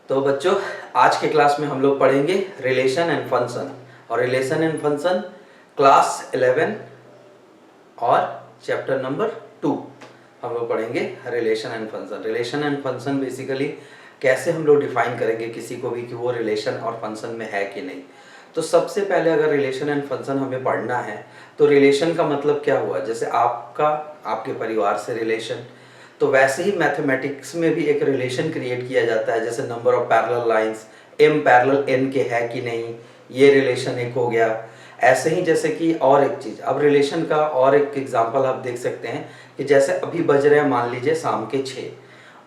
तो बच्चों, आज के क्लास में हम लोग पढ़ेंगे रिलेशन एंड फंक्शन। और रिलेशन एंड फंक्शन क्लास 11 और चैप्टर नंबर 2 हम लोग पढ़ेंगे relation and function. Relation and function basically कैसे हम लोग डिफाइन करेंगे किसी को भी कि वो रिलेशन और फंक्शन में है कि नहीं। तो सबसे पहले अगर रिलेशन एंड फंक्शन हमें पढ़ना है तो रिलेशन का मतलब क्या हुआ, जैसे आपका आपके परिवार से रिलेशन, तो वैसे ही मैथमेटिक्स में भी एक रिलेशन क्रिएट किया जाता है। जैसे number of parallel lines m parallel n के है कि नहीं, ये रिलेशन एक हो गया। ऐसे ही जैसे कि और एक चीज़, अब रिलेशन का और एक एग्जांपल आप देख सकते हैं कि जैसे अभी बज रहे हैं मान लीजिए शाम के 6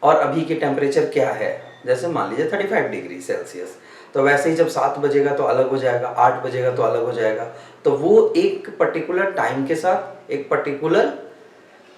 और अभी के टेम्परेचर क्या है, जैसे मान लीजिए 35 डिग्री सेल्सियस। तो वैसे ही जब 7 बजेगा तो अलग हो जाएगा, 8 बजेगा तो अलग हो जाएगा। तो वो एक पर्टिकुलर टाइम के साथ एक पर्टिकुलर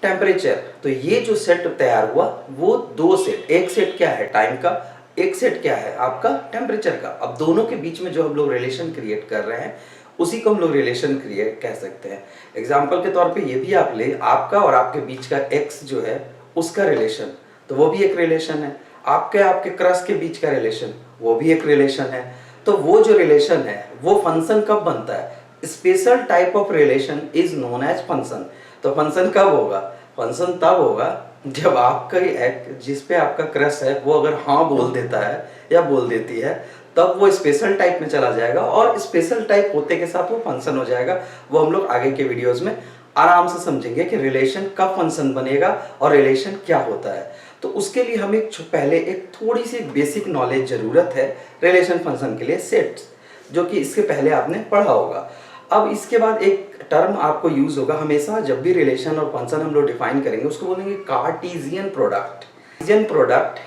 टेम्परेचर, तो ये जो सेट तैयार हुआ वो दो सेट, एक सेट क्या है टाइम का, एक सेट क्या है आपका टेम्परेचर का। अब दोनों के बीच में जो हम लोग रिलेशन क्रिएट कर रहे हैं उसी को हम लोग रिलेशन क्रिएट कह सकते हैं। एग्जाम्पल के तौर पे ये भी आप ले, आपका और आपके बीच का एक्स जो है उसका रिलेशन, तो वो भी एक रिलेशन है। आपके क्रश के बीच का रिलेशन, वो भी एक रिलेशन है। तो वो जो रिलेशन है वो फंक्शन कब बनता है, special type of relation is known as function. तो फंक्शन कब होगा, फंक्शन तब होगा जब आपका एक जिस पे आपका क्रश है वो अगर हाँ बोल देता है या बोल देती है, तब वो स्पेशल टाइप में चला जाएगा और स्पेशल टाइप होते के साथ वो फंक्शन हो जाएगा। वो हम लोग आगे के वीडियोस में आराम से समझेंगे कि रिलेशन कब फंक्शन बनेगा और रिलेशन क्या होता है। तो उसके लिए हमें पहले एक थोड़ी सी बेसिक नॉलेज जरूरत है रिलेशन फंक्शन के लिए, सेट्स, जो कि इसके पहले आपने पढ़ा होगा। अब इसके बाद एक टर्म आपको यूज होगा हमेशा, जब भी रिलेशन और फंक्शन हम लोग डिफाइन करेंगे उसको बोलेंगे कार्टेशियन प्रोडक्ट। कार्टेशियन प्रोडक्ट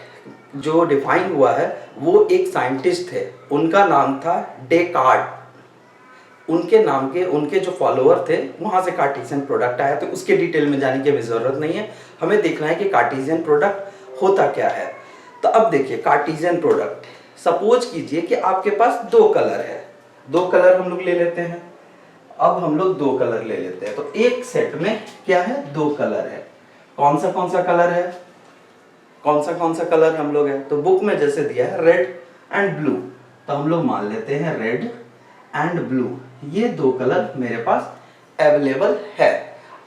जो डिफाइन हुआ है वो एक साइंटिस्ट थे, उनका नाम था डेकार्ट। उनके नाम के उनके जो फॉलोअर थे वहां से कार्टेशियन प्रोडक्ट आया। तो उसके डिटेल में जाने की हमें जरूरत नहीं है, हमें देखना है कि कार्टेशियन प्रोडक्ट होता क्या है। तो अब देखिए कार्टेशियन प्रोडक्ट, सपोज कीजिए कि आपके पास दो कलर है, दो कलर हम लोग ले लेते हैं। अब हम लोग दो कलर ले लेते हैं, तो एक सेट में क्या है, दो कलर है। कौन सा कलर है, कौन सा कलर हम लोग है, तो बुक में जैसे दिया है रेड एंड ब्लू, तो हम लोग मान लेते हैं रेड एंड ब्लू, ये दो कलर मेरे पास अवेलेबल है।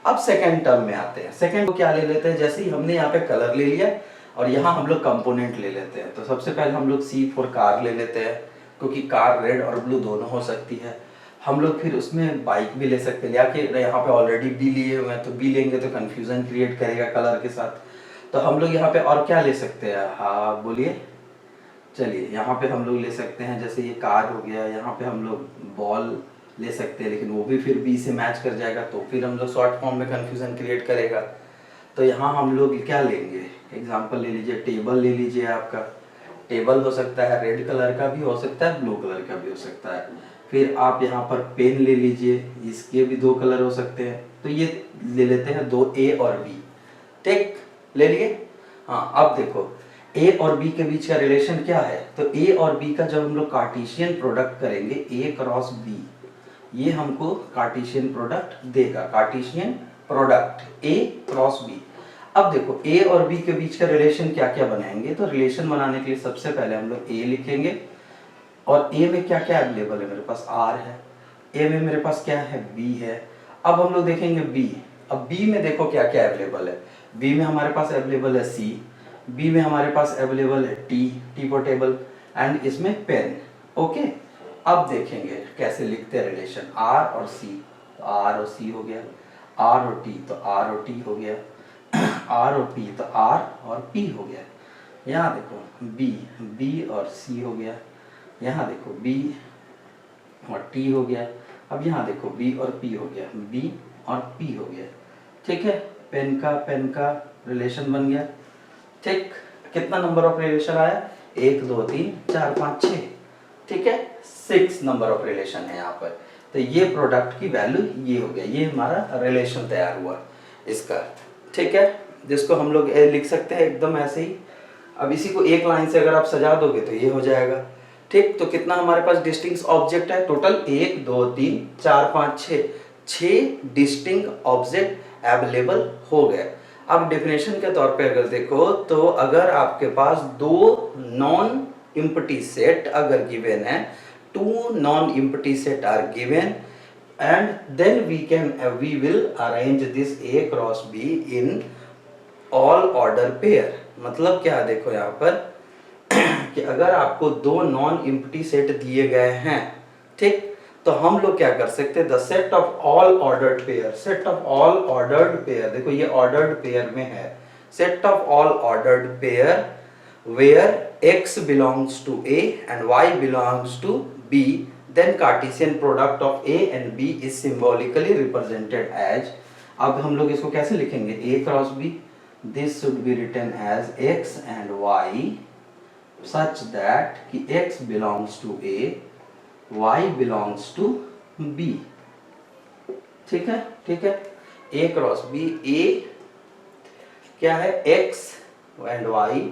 अब सेकेंड टर्म में आते हैं। सेकेंड को क्या ले लेते हैं, जैसे ही हमने यहाँ पे कलर ले लिया और यहाँ हम लोग कंपोनेंट ले लेते हैं। तो सबसे पहले हम लोग सी फॉर कार ले लेते हैं, क्योंकि कार रेड और ब्लू दोनों हो सकती है। हम लोग फिर उसमें बाइक भी ले सकते हैं, या कि यहाँ पे ऑलरेडी बी लिए हुए हैं तो बी लेंगे तो कंफ्यूजन क्रिएट करेगा कलर के साथ। तो हम लोग यहाँ पे और क्या ले सकते हैं, हाँ बोलिए, चलिए यहाँ पे हम लोग ले सकते हैं, जैसे ये कार हो गया, यहाँ पे हम लोग बॉल ले सकते हैं, लेकिन वो भी फिर बी से मैच कर जाएगा तो फिर हम लोग शॉर्ट फॉर्म में कंफ्यूजन क्रिएट करेगा। तो यहाँ हम लोग क्या लेंगे, एग्जाम्पल ले लीजिए, टेबल ले लीजिए। आपका टेबल हो सकता है रेड कलर का भी हो सकता है, ब्लू कलर का भी हो सकता है। फिर आप यहाँ पर पेन ले लीजिए, इसके भी दो कलर हो सकते हैं। तो ये ले लेते हैं दो, ए और बी, ठीक ले लिए। हाँ अब देखो ए और बी के बीच का रिलेशन क्या है, तो ए और बी का जब हम लोग कार्टेशियन प्रोडक्ट करेंगे ए क्रॉस बी, ये हमको कार्टेशियन प्रोडक्ट देगा, Cartesian product A cross B. अब देखो ए और बी के बीच का रिलेशन क्या क्या बनाएंगे, तो रिलेशन बनाने के लिए सबसे पहले हम लोग ए लिखेंगे, और ए में क्या क्या अवेलेबल है, मेरे पास आर है, ए में मेरे पास क्या है, बी है। अब हम लोग देखेंगे बी, अब बी में देखो क्या क्या अवेलेबल है। बी में हमारे पास अवेलेबल है सी, बी में हमारे पास अवेलेबल है T, T for table, and इसमें पेन। ओके, अब देखेंगे कैसे लिखते हैं रिलेशन, आर और सी, तो आर और सी हो गया, आर और टी तो आर और टी हो गया, आर और पी तो आर और पी हो गया। यहाँ देखो बी, बी और सी हो गया, यहाँ देखो बी और टी हो गया। अब यहाँ देखो बी और पी हो गया, बी और पी हो गया, ठीक है। पेन का रिलेशन बन गया, ठीक। कितना नंबर ऑफ रिलेशन आया, 1 2 3 4 5 6, ठीक है, 6 नंबर ऑफ रिलेशन है यहाँ पर। तो ये प्रोडक्ट की वैल्यू ये हो गया, ये हमारा रिलेशन तैयार हुआ इसका, ठीक है, जिसको हम लोग लिख सकते हैं एकदम ऐसे ही। अब इसी को एक लाइन से अगर आप सजा दोगे तो ये हो जाएगा, ठीक। तो कितना हमारे पास डिस्टिंक्ट ऑब्जेक्ट है, टोटल 1 2 3 4 5 6 डिस्टिंक्ट ऑब्जेक्ट अवेलेबल हो गए। अब डेफिनेशन के तौर पे अगर देखो तो अगर आपके पास दो नॉन empty set अगर given है, 2 non empty set are given, and then we will arrange this A cross B in all order pair। मतलब क्या है, देखो यहाँ पर कि अगर आपको दो नॉन एम्प्टी सेट दिए गए हैं, ठीक, तो हम लोग क्या कर सकते हैं, the set of all ordered pair, set of all ordered pair, देखो ये ऑर्डर्ड पेयर में है, set of all ordered pair where x belongs to A and y belongs to B, then Cartesian product of A and B is symbolically represented as, अब हम लोग इसको कैसे लिखेंगे, A cross B, this should be written as x and y such that कि x belongs to A, y belongs to B, ठीक है, ठीक है, A क्रॉस B, A क्या है, x and y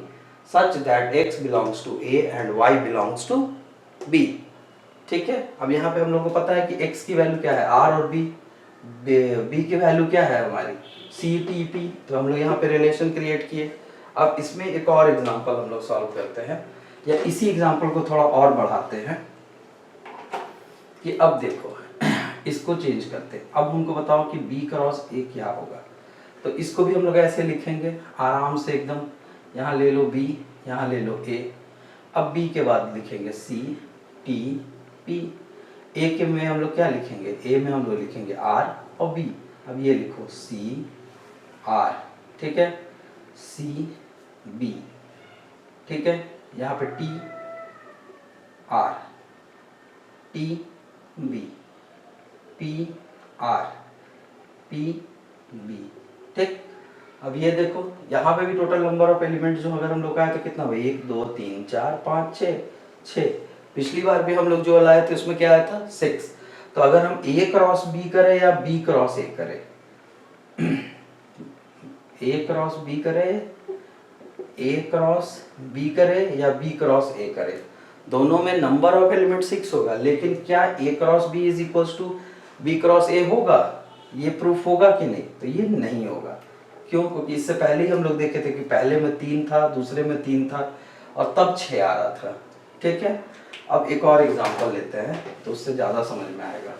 such that x belongs to A and y belongs to B, ठीक है। अब यहाँ पे हम लोग को पता है कि x की वैल्यू क्या है, r और b, b की वैल्यू क्या है हमारी c t p, तो हम लोग यहाँ पे रिलेशन क्रिएट किए। अब इसमें एक और एग्जांपल हम लोग सॉल्व करते हैं, या इसी एग्जांपल को थोड़ा और बढ़ाते हैं कि अब देखो इसको चेंज करते हैं। अब हमको बताओ कि b क्रॉस a क्या होगा, तो इसको भी हम लोग ऐसे लिखेंगे आराम से एकदम, यहाँ ले लो b, यहाँ ले लो a, अब b के बाद लिखेंगे c t p, a के में हम लोग क्या लिखेंगे, a में हम लोग लिखेंगे r और b, अब ये लिखो c r, ठीक है, c b, ठीक है, यहाँ पे t r t b p r p b, ठीक। अब ये देखो यहाँ पे भी टोटल नंबर ऑफ एलिमेंट जो अगर हम लोग का है तो कितना भाई, 1 2 3 4 5 6, पिछली बार भी हम लोग जो लाए थे उसमें क्या आया था 6। तो अगर हम A क्रॉस B करें या B क्रॉस A करें, A क्रॉस B करें, A क्रॉस B करें या B क्रॉस A करें, दोनों में नंबर ऑफ एलिमेंट 6 होगा, लेकिन क्या A cross B is equals to B cross A होगा, ये प्रूफ होगा कि नहीं, तो ये नहीं होगा। क्यों, क्योंकि इससे पहले ही हम लोग देखे थे कि पहले में 3 था, दूसरे में 3 था और तब 6 आ रहा था, ठीक है। अब एक और एग्जांपल लेते हैं तो उससे ज़्यादा समझ में आएगा।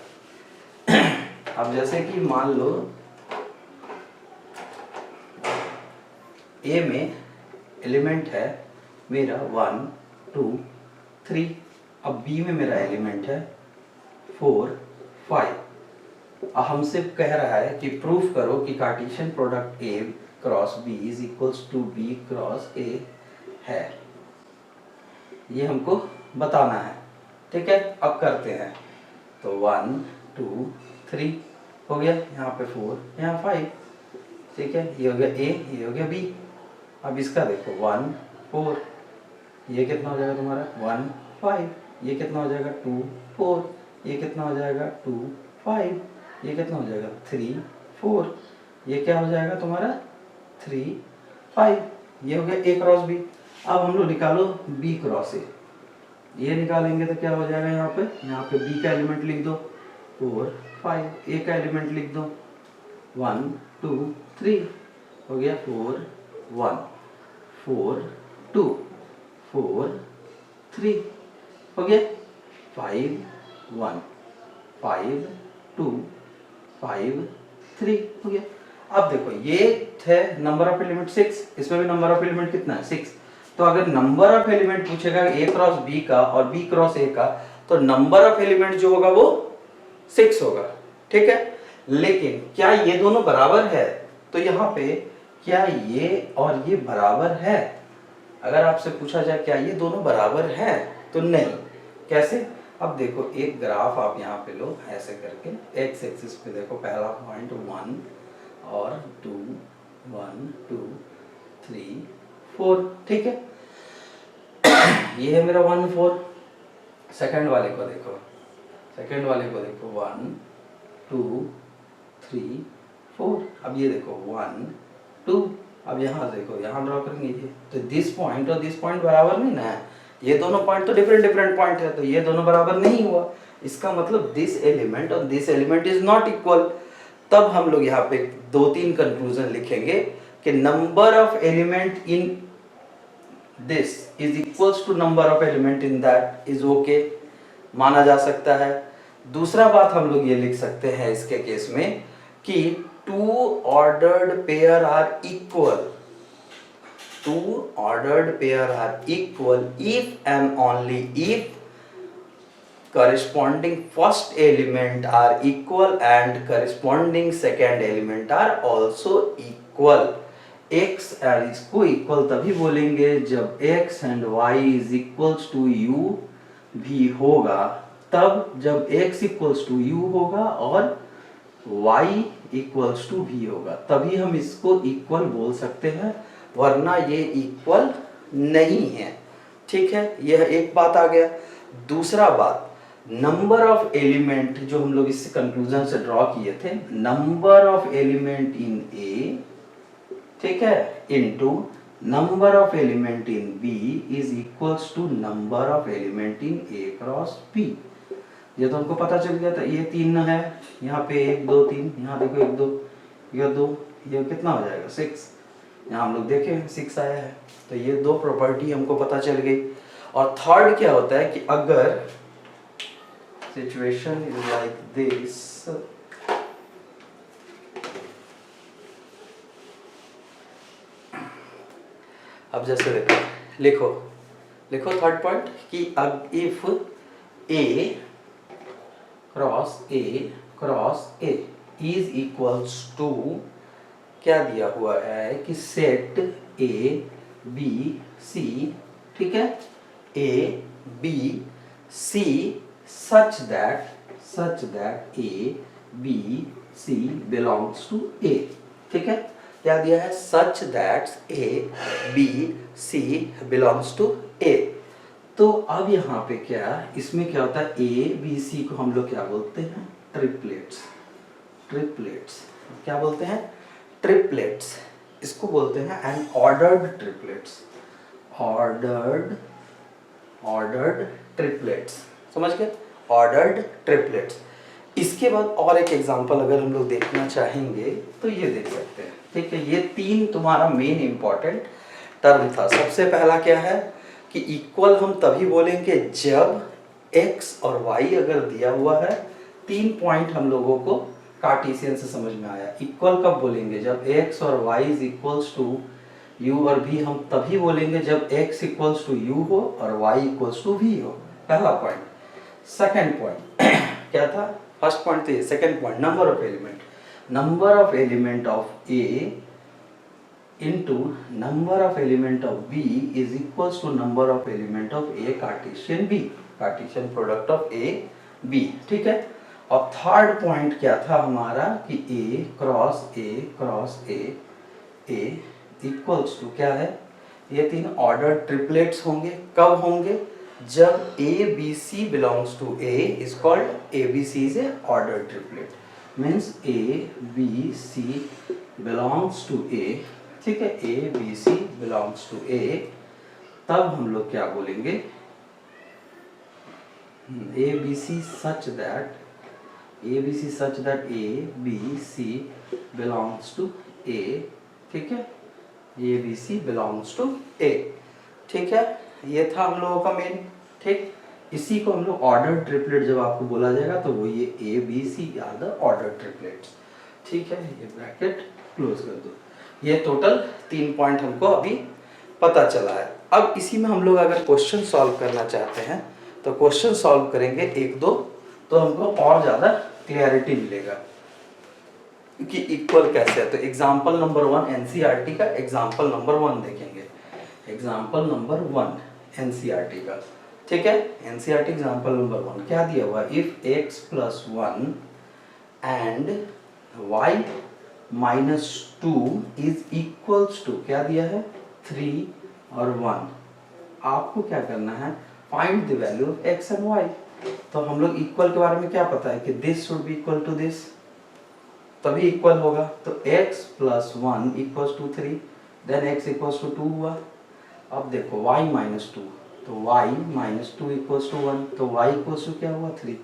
अब जैसे कि मान लो A में एलिमेंट है मेरा 1 2 3, अब B में मेरा एलिमेंट है 4 5। अब हमसे कह रहा है कि प्रूफ करो कि Cartesian product A cross B is equals to B cross A है, ये हमको बताना है, ठीक है। अब करते हैं, तो 1 2 3 हो गया, यहाँ पे 4 यहाँ 5, ठीक है, ये हो गया A, ये हो गया B। अब इसका देखो 1 4, ये कितना हो जाएगा तुम्हारा 1 5, ये कितना हो जाएगा 2 4, ये कितना हो जाएगा 2 5, ये कितना हो जाएगा 3 4, ये क्या हो जाएगा तुम्हारा 3 5, ये हो गया A क्रॉस B। अब हम लोग निकालो B क्रॉस A, ये निकालेंगे तो क्या हो जाएगा, यहाँ पे B का एलिमेंट लिख दो 4 5, A का एलिमेंट लिख दो 1 2 3, हो गया 4 1 4 2 4 3, हो गया 5 1 5 2 5 3, हो गया। अब देखो ये थे नंबर ऑफ एलिमेंट 6, इसमें भी नंबर ऑफ एलिमेंट कितना है 6। तो अगर नंबर ऑफ एलिमेंट पूछेगा A क्रॉस B का और B क्रॉस A का, तो नंबर ऑफ एलिमेंट जो होगा वो 6 होगा, ठीक है। लेकिन क्या ये दोनों बराबर है, तो यहाँ पे क्या ये और ये बराबर है, अगर आपसे पूछा जाए क्या ये दोनों बराबर है, तो नहीं। कैसे, अब देखो एक ग्राफ आप यहाँ पे लो ऐसे करके, एक्स एक्सिस पे देखो पहला पॉइंट 1 और 2 1 2 3 4, ठीक है, ये है मेरा 1 4। सेकंड वाले को देखो, सेकंड वाले को देखो 1 2 3 4, अब ये देखो 1 2, अब यहाँ देखो, यहाँ ड्रॉ करेंगे ये, तो दिस पॉइंट और दिस पॉइंट बराबर नहीं ना है, ये दोनों पॉइंट तो डिफरेंट पॉइंट है, तो ये दोनों बराबर नहीं हुआ, इसका मतलब दिस एलिमेंट और this element is not equal. तब हम लोग यहाँ पे 2-3 कंक्लूजन लिखेंगे कि number of element in this is equals to number of element in that is okay, माना जा सकता है। दूसरा बात हम लोग ये लिख सकते हैं इसके केस में कि two ordered pair are equal, two ordered pair are equal if and only if corresponding first element are equal and corresponding second element are also equal। x इसको equal तभी बोलेंगे जब x and y is equals to u भी होगा, तब जब x equals to u होगा और y equals to v होगा, तभी हम इसको equal बोल सकते हैं, वरना ये इक्वल नहीं है। ठीक है, यह एक बात आ गया। दूसरा बात, नंबर ऑफ एलिमेंट जो हम लोग इस कंक्लूजन से ड्रॉ किए थे, number of element in A, ठीक है, into number of element in B is equals to number of element in A cross B. ये तो हमको पता चल गया था, ये 3 है, यहाँ पे 1 2 3, यहाँ देखो 1 2, ये 2, ये कितना हो जाएगा 6, यहाँ हम लोग देखें 6 आया है। तो ये 2 प्रॉपर्टी हमको पता चल गई। और थर्ड क्या होता है कि अगर सिचुएशन इज लाइक दिस, अब जैसे देखो, लिखो लिखो थर्ड पॉइंट कि अब if A cross A is equals to, क्या दिया हुआ है कि सेट ए बी सी, ठीक है, A B C such that A B C belongs to A. ठीक है, क्या दिया है, such that A B C belongs to A. तो अब यहाँ पे क्या, इसमें क्या होता है, ए बी सी को हम लोग क्या बोलते हैं, ट्रिपलेट्स। क्या बोलते हैं, ट्रिपलेट्स। इसको बोलते हैं N ordered triplets, ordered triplets, समझ गए, ऑर्डर्ड ट्रिपलेट्स। इसके बाद और एक एग्जांपल अगर हम लोग देखना चाहेंगे तो ये देख सकते हैं। ठीक है, ये 3 तुम्हारा मेन इंपॉर्टेंट टर्म था। सबसे पहला क्या है कि इक्वल हम तभी बोलेंगे जब x और y अगर दिया हुआ है। 3 पॉइंट हम लोगों को कार्टेशियन से समझ में आया। इक्वल कब बोलेंगे, जब x और y is equals to u और v हम तभी बोलेंगे जब x इक्वल्स टू u हो और y इक्वल्स टू v हो। पहला पॉइंट। सेकंड पॉइंट क्या था, फर्स्ट पॉइंट तो ये, second point number of element of a into number of element of B is equals to number of element of A Cartesian B, Cartesian product of A B। ठीक है, और third point क्या था हमारा कि A cross A equals to क्या है, ये 3 ऑर्डर ट्रिपलेट्स होंगे। कब होंगे, जब A B C belongs to A is called A B C is a ordered triplet, means A B C belongs to A। ठीक है, A B C belongs to A, तब हम लोग क्या बोलेंगे, A B C such that A B C belongs to A। ठीक है, A B C belongs to A। ठीक है, ये था हम लोगों का मेन। ठीक, इसी को हम लोग ऑर्डर ट्रिपलेट जब आपको बोला जाएगा तो वो ये A B C are the order triplets. ठीक है, ये ब्रैकेट क्लोज कर दो। ये टोटल 3 पॉइंट हमको अभी पता चला है। अब इसी में हम लोग अगर क्वेश्चन सॉल्व करना चाहते हैं तो क्वेश्चन सॉल्व करेंगे 1-2, तो हमको और ज़्यादा क्लियरिटी मिलेगा कि इक्वल कैसे है। तो एग्जाम्पल नंबर 1 एनसीईआरटी का एग्जाम्पल नंबर 1 देखेंगे। एग्जाम्पल नंबर 1 एनसीईआरटी का, ठीक है, एनसीईआरटी एग्जाम्पल नंबर 1 क्या दिया हुआ, if x + 1 and y - 2 is equals to, क्या दिया है, 3 और 1। आपको क्या करना है, find the value of x and y। तो हम लोग इक्वल के बारे में क्या पता है कि this should be equal to this, तभी इक्वल होगा। तो x + 1 = 3, देन x = 2 हुआ। अब देखो y - 2, तो y - 2 = 1, तो y = क्या हुआ, 3,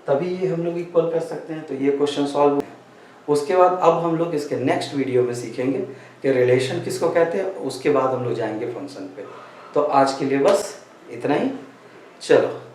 तभी ये हम लोग इक्वल कर सकते हैं। तो ये क्वेश्चन सॉल्व। उसके बाद अब हम लोग इसके नेक्स्ट वीडियो में सीखेंगे कि रिलेशन किसको कहते हैं। उसके बाद हम लोग जाएंगे फंक्शन पे। तो आज के लिए बस इतना ही, चलो।